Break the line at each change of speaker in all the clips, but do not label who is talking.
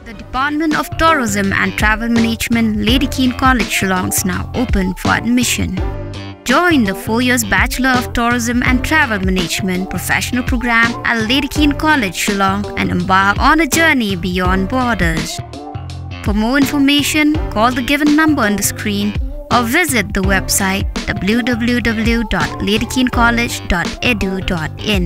The Department of Tourism and Travel Management, Lady Keane College, Shillong is now open for admission. Join the 4 years Bachelor of Tourism and Travel Management professional program at Lady Keane College, Shillong and embark on a journey beyond borders. For more information, call the given number on the screen or visit the website www.ladykeencollege.edu.in.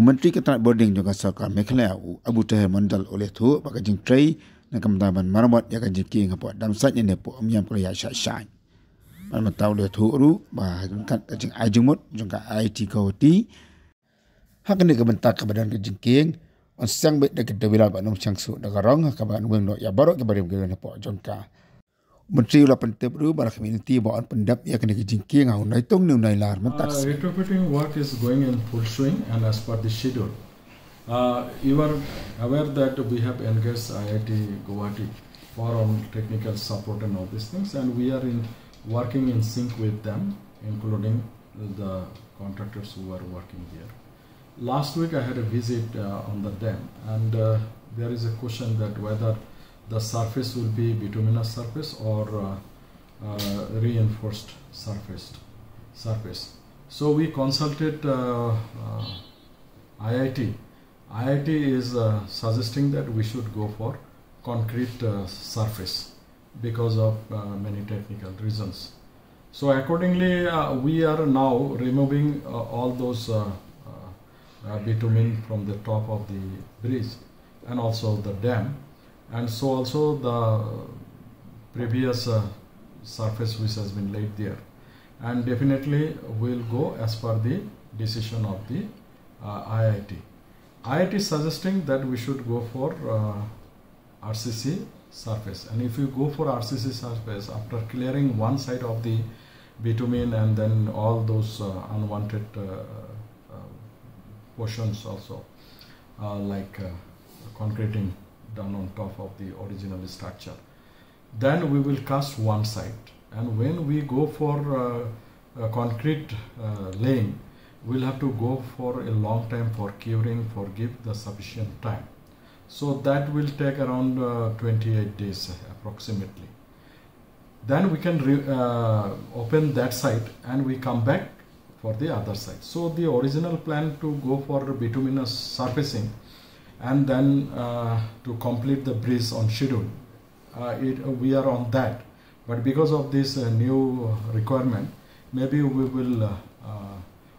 Menteri Katne boarding juga sarkar Meghalaya Abu Tahir Mandal oleh tu bagi jing tray dan kementerian maramat yang Jingkieng apa Damsite yang depo Umiam Korea Syai. Malamat tahu oleh tu ru bah jengkat jing ajumut jengka IT kawati hak ni kebentak kebadan Jingkieng on sang bet dekat dewila banum changsu dagarong kaban weng no ya barok ke bari ngene po jengka Menteri ulah Pyndep ru bara community bawan Pyndep ya kena Jingkieng au nai tong nai lar mentak.
Retrofitting work is going in full swing and as per the schedule. You are aware that we have engaged IIT Guwahati for on technical support and all these things, and we are working in sync with them, including the contractors who are working here. Last week I had a visit on the dam, and there is a question that whether the surface will be bituminous surface or reinforced surface. So we consulted IIT. IIT is suggesting that we should go for concrete surface because of many technical reasons. So accordingly, we are now removing all those bitumen from the top of the bridge and also the dam. And so also the previous surface which has been laid there, and definitely will go as per the decision of the IIT. IIT is suggesting that we should go for RCC surface, and if you go for RCC surface after clearing one side of the bitumen and then all those unwanted portions also like concreting done on top of the original structure, then we will cast one side, and when we go for concrete laying, we'll have to go for a long time for curing, for give the sufficient time. So that will take around 28 days approximately. Then we can open that side and we come back for the other side. So the original plan to go for bituminous surfacing and then to complete the bridge on schedule, we are on that. But because of this new requirement, maybe we will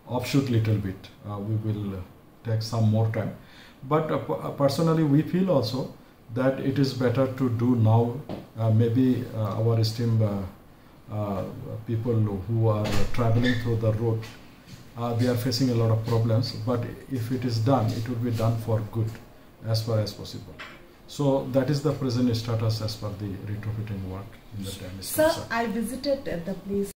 offshoot little bit. We will take some more time. But personally, we feel also that it is better to do now. Maybe our esteemed people who are traveling through the road, they are facing a lot of problems. But if it is done, it will be done for good, as far as possible. So that is the present status as per the retrofitting work in the dam.
Sir, I visited the place.